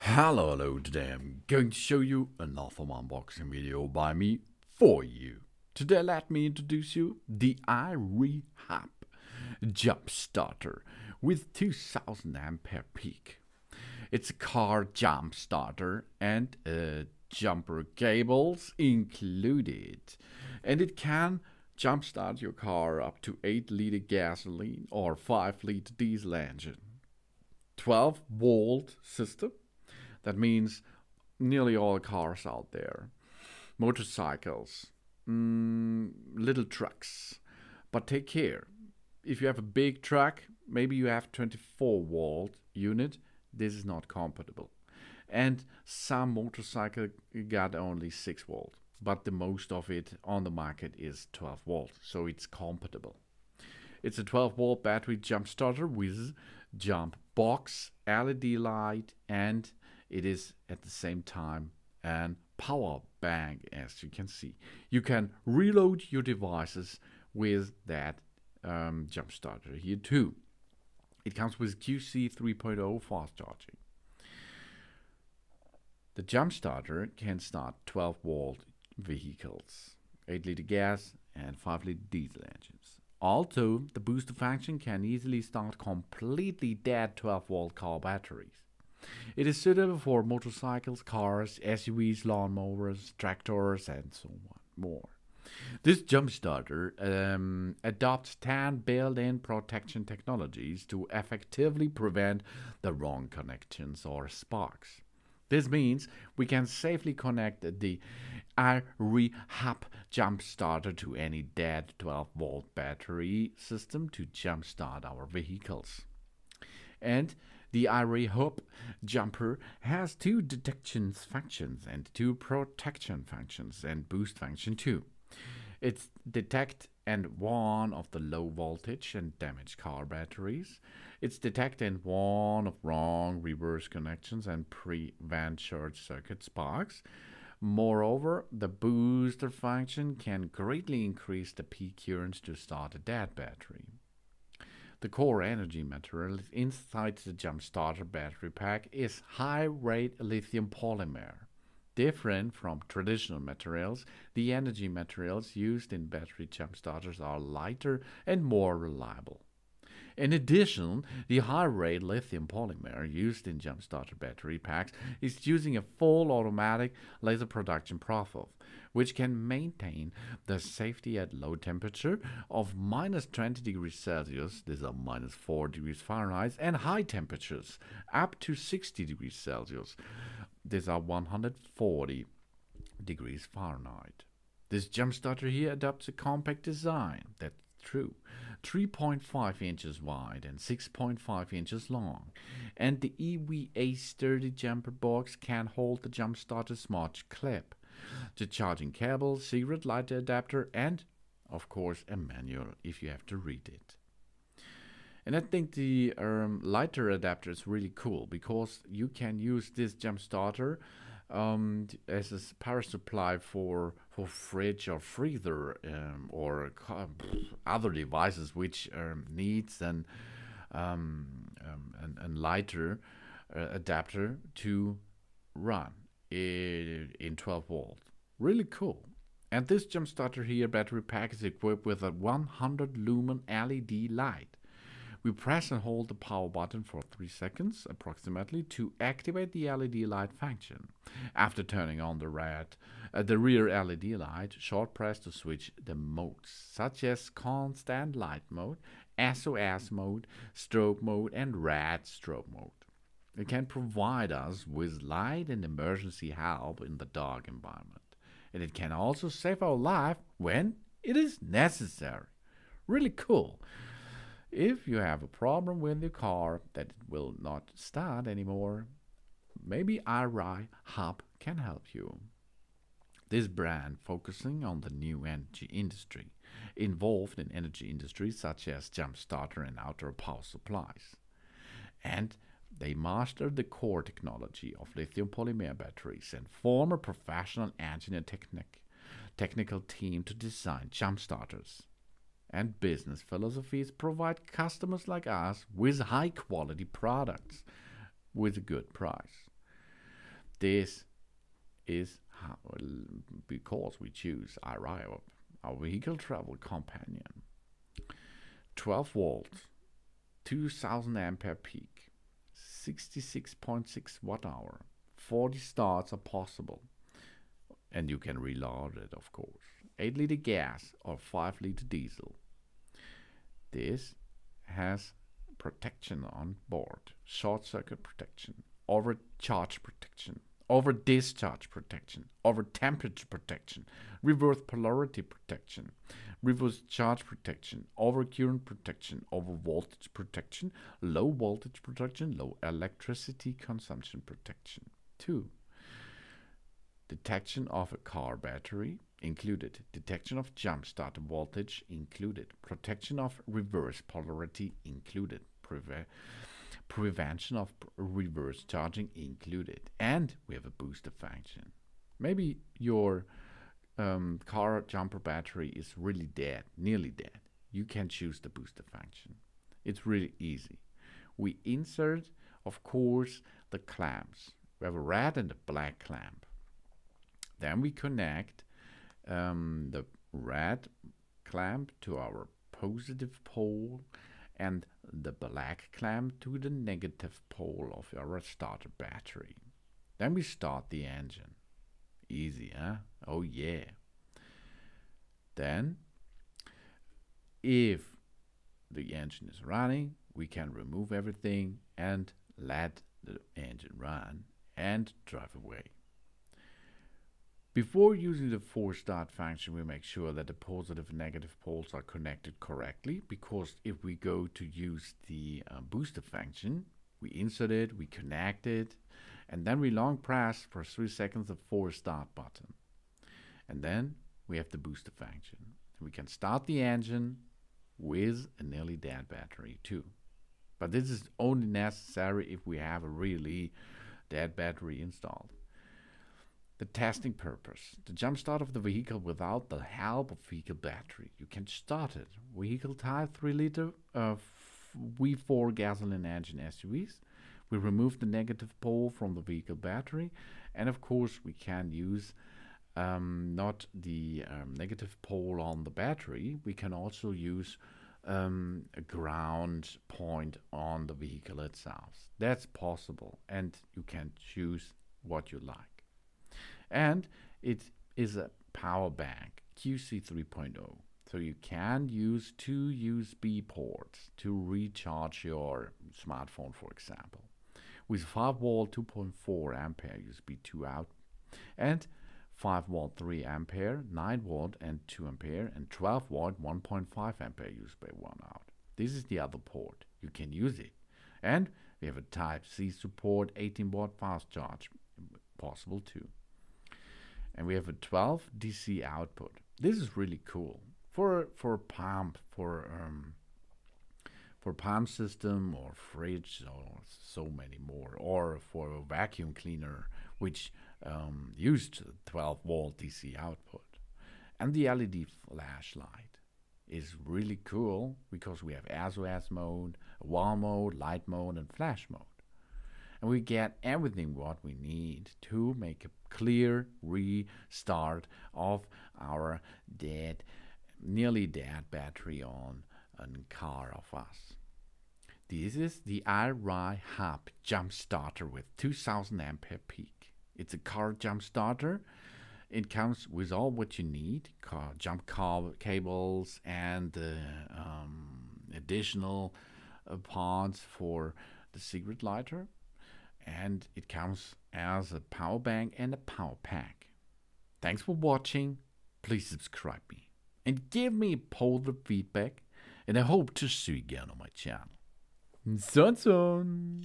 Hello, today I'm going to show you another unboxing video by me for you. Today let me introduce you the IRIHUP Jump Starter with 2000 ampere peak. It's a car jump starter and jumper cables included, and it can jump start your car up to 8-liter gasoline or 5-liter diesel engine. 12-volt system. That means nearly all cars out there. Motorcycles, little trucks. But take care. If you have a big truck, maybe you have 24-volt unit, this is not compatible. And some motorcycle got only 6 volt, but the most of it on the market is 12 volt, so it's compatible. It's a 12-volt battery jump starter with jump box, LED light, and it is at the same time an power bank, as you can see. You can reload your devices with that jump starter here too. It comes with QC 3.0 fast charging. The jump starter can start 12-volt vehicles, 8-liter gas and 5-liter diesel engines. Also, the booster function can easily start completely dead 12-volt car batteries. It is suitable for motorcycles, cars, SUVs, lawn mowers, tractors, and so on more. This jump starter adopts 10 built-in protection technologies to effectively prevent the wrong connections or sparks. This means we can safely connect the IRIHUP Jump Starter to any dead 12-volt battery system to jumpstart our vehicles. And the IRIHUP jumper has 2 detection functions and 2 protection functions and boost function too. It's detect and warn of the low voltage and damaged car batteries. It's detect and warn of wrong reverse connections and prevent short circuit sparks. Moreover, the booster function can greatly increase the peak currents to start a dead battery. The core energy material inside the jump starter battery pack is high-rate lithium polymer. Different from traditional materials, the energy materials used in battery jump starters are lighter and more reliable. In addition, the high-rate lithium polymer used in jump starter battery packs is using a full automatic laser production process, which can maintain the safety at low temperature of -20 degrees Celsius, these are -4 degrees Fahrenheit, and high temperatures up to 60 degrees Celsius, these are 140 degrees Fahrenheit. This jump starter here adopts a compact design, that's true, 3.5 inches wide and 6.5 inches long, and the EVA sturdy jumper box can hold the jump starter smart clip, the charging cable, secret light adapter, and of course a manual if you have to read it. And I think the lighter adapter is really cool because you can use this jump starter as a power supply for fridge or freezer or other devices which needs an lighter adapter to run in 12 volt. Really cool. And this jump starter here battery pack is equipped with a 100 lumen LED light. We press and hold the power button for 3 seconds approximately to activate the LED light function. After turning on the rear LED light, short press to switch the modes, such as constant light mode, SOS mode, strobe mode, and red strobe mode. It can provide us with light and emergency help in the dark environment. And it can also save our life when it is necessary. Really cool. If you have a problem with your car that it will not start anymore, maybe IRIHUP can help you. This brand focusing on the new energy industry, involved in energy industries such as jump starter and outdoor power supplies. And they mastered the core technology of lithium polymer batteries and form a professional engineer technical team to design jump starters. And business philosophies provide customers like us with high quality products with a good price. This is how, because we choose IRIHUP, our vehicle travel companion. 12 volts, 2000 ampere peak, 66.6 watt hour, 40 starts are possible, and you can reload it, of course. 8-liter gas or 5-liter diesel. This has protection on board, short circuit protection, overcharge protection, over discharge protection, over temperature protection, reverse polarity protection, reverse charge protection, over current protection, over voltage protection, low voltage protection, low electricity consumption protection. 2. Detection of a car battery included, detection of jump starter voltage included, protection of reverse polarity included, prevention of reverse charging included, and we have a booster function. Maybe your car jumper battery is really dead, nearly dead. You can choose the booster function. It's really easy. We insert, of course, the clamps. We have a red and a black clamp. Then we connect the red clamp to our positive pole and the black clamp to the negative pole of our starter battery. Then we start the engine. Easy, huh? Oh yeah. Then, if the engine is running, we can remove everything and let the engine run and drive away. Before using the force start function, we make sure that the positive and negative poles are connected correctly, because if we go to use the booster function, we insert it, we connect it, and then we long press for 3 seconds the force start button. And then we have the booster function. We can start the engine with a nearly dead battery too. But this is only necessary if we have a really dead battery installed. The testing purpose. The jump start of the vehicle without the help of vehicle battery. You can start it. Vehicle type 3-liter V4 gasoline engine SUVs. We remove the negative pole from the vehicle battery, and of course we can use not the negative pole on the battery. We can also use a ground point on the vehicle itself. That's possible, and you can choose what you like. And it is a power bank, QC 3.0. So you can use 2 USB ports to recharge your smartphone, for example, with 5 volt 2.4 ampere USB 2 out, and 5 volt 3 ampere, 9 volt and 2 ampere, and 12 volt 1.5 ampere USB 1 out. This is the other port. You can use it. And we have a Type C support, 18 watt fast charge, possible too. And we have a 12 DC output. This is really cool for pump, for pump system or fridge or so many more, or for a vacuum cleaner which used 12 volt DC output. And the LED flashlight is really cool because we have SOS mode, wall mode, light mode, and flash mode. And we get everything what we need to make a clear restart of our nearly dead battery on a car of us. This is the IRIHUP Jump Starter with 2000 ampere peak. It's a car jump starter. It comes with all what you need: jump cables and additional parts for the cigarette lighter. And it comes as a power bank and a power pack. Thanks for watching. Please subscribe me and give me positive feedback, and I hope to see you again on my channel. Son.